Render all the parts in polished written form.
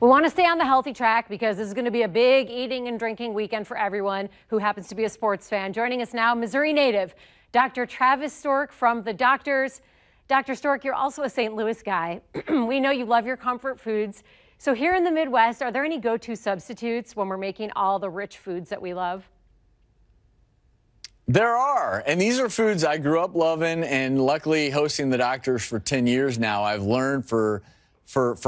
We want to stay on the healthy track because this is going to be a big eating and drinking weekend for everyone who happens to be a sports fan. Joining us now, Missouri native, Dr. Travis Stork from the Doctors. Dr. Stork, you're also a St. Louis guy. We know you love your comfort foods. So here in the Midwest, are there any go-to substitutes when we're making all the rich foods that we love? There are, and these are foods I grew up loving, and luckily hosting the Doctors for 10 years now, I've learned for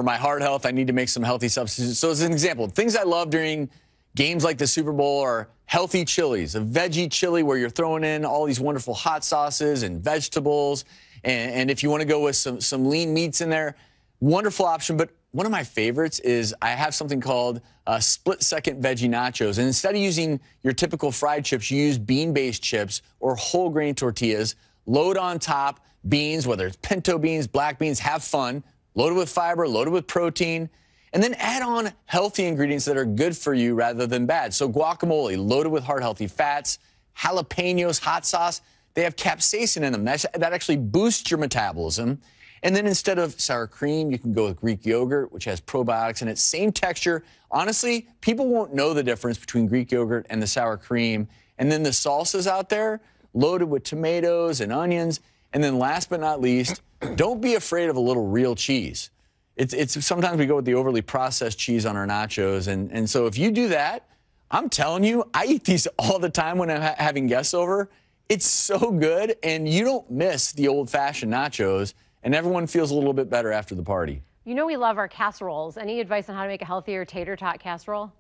my heart health, I need to make some healthy substitutes. So as an example, things I love during games like the Super Bowl are healthy chilies, a veggie chili where you're throwing in all these wonderful hot sauces and vegetables. And if you want to go with some lean meats in there, wonderful option. But one of my favorites is I have something called split-second veggie nachos. And instead of using your typical fried chips, you use bean-based chips or whole grain tortillas. Load on top beans, whether it's pinto beans, black beans, have fun. Loaded with fiber, loaded with protein, and then add on healthy ingredients that are good for you rather than bad. So guacamole, loaded with heart-healthy fats, jalapenos, hot sauce, they have capsaicin in them. That actually boosts your metabolism. And then instead of sour cream, you can go with Greek yogurt, which has probiotics in it. Same texture. Honestly, people won't know the difference between Greek yogurt and the sour cream. And then the salsas out there, loaded with tomatoes and onions. And then last but not least, don't be afraid of a little real cheese. It's sometimes we go with the overly processed cheese on our nachos. And so if you do that, I'm telling you, I eat these all the time when I'm having guests over. It's so good, and you don't miss the old-fashioned nachos, and everyone feels a little bit better after the party. You know we love our casseroles. Any advice on how to make a healthier tater tot casserole?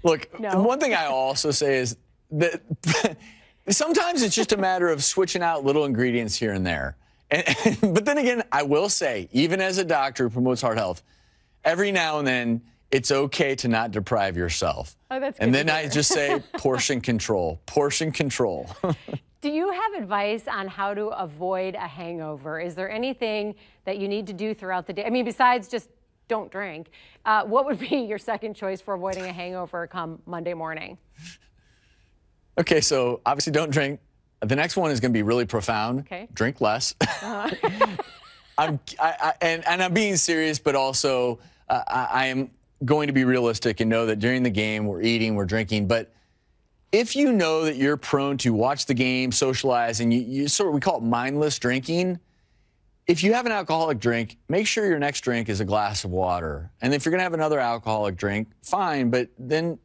Look, no. One thing I also say is that sometimes it's just a matter of switching out little ingredients here and there. But then again, I will say, even as a doctor who promotes heart health, every now and then it's okay to not deprive yourself. Oh, that's good. And then I just say portion control, portion control. Do you have advice on how to avoid a hangover? Is there anything that you need to do throughout the day? I mean, besides just don't drink, what would be your second choice for avoiding a hangover come Monday morning? Okay, so obviously don't drink. The next one is going to be really profound. Okay. Drink less. And I'm being serious, but also I am going to be realistic and know that during the game we're eating, we're drinking. But if you know that you're prone to watch the game, socialize, and you sort of, we call it mindless drinking, if you have an alcoholic drink, make sure your next drink is a glass of water. And if you're going to have another alcoholic drink, fine, but then,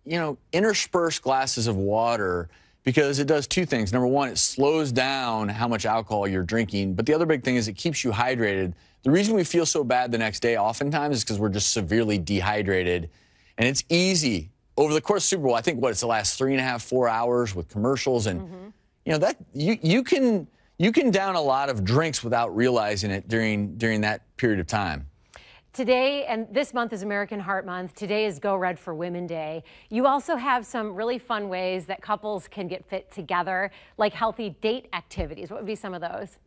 you know, intersperse glasses of water, because it does two things. Number one, it slows down how much alcohol you're drinking. But the other big thing is it keeps you hydrated. The reason we feel so bad the next day oftentimes is because we're just severely dehydrated. And it's easy. Over the course of Super Bowl, I think, it's the last 3.5, 4 hours with commercials. And, you know, that you can down a lot of drinks without realizing it during that period of time. Today, and this month is American Heart Month. Today is Go Red for Women Day. You also have some really fun ways that couples can get fit together, like healthy date activities. What would be some of those?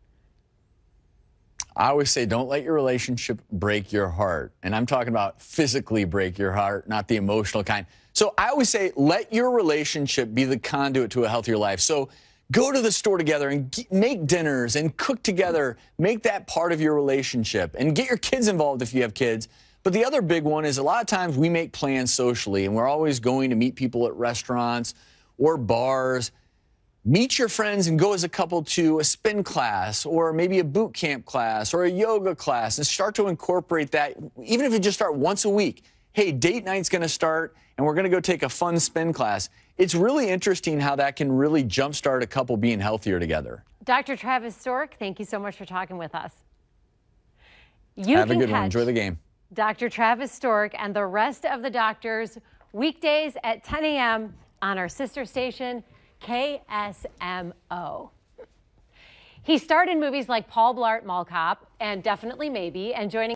I always say, don't let your relationship break your heart. And I'm talking about physically break your heart, not the emotional kind. So I always say, let your relationship be the conduit to a healthier life. So go to the store together and make dinners and cook together. Make that part of your relationship and get your kids involved if you have kids. But the other big one is a lot of times we make plans socially and we're always going to meet people at restaurants or bars. Meet your friends and go as a couple to a spin class or maybe a boot camp class or a yoga class and start to incorporate that, even if you just start once a week. Hey, date night's going to start and we're going to go take a fun spin class. It's really interesting how that can really jumpstart a couple being healthier together. Dr. Travis Stork, thank you so much for talking with us. Have a good one. Enjoy the game. Dr. Travis Stork and the rest of the doctors weekdays at 10 a.m. on our sister station, KSMO. He starred in movies like Paul Blart Mall Cop and Definitely Maybe, and joining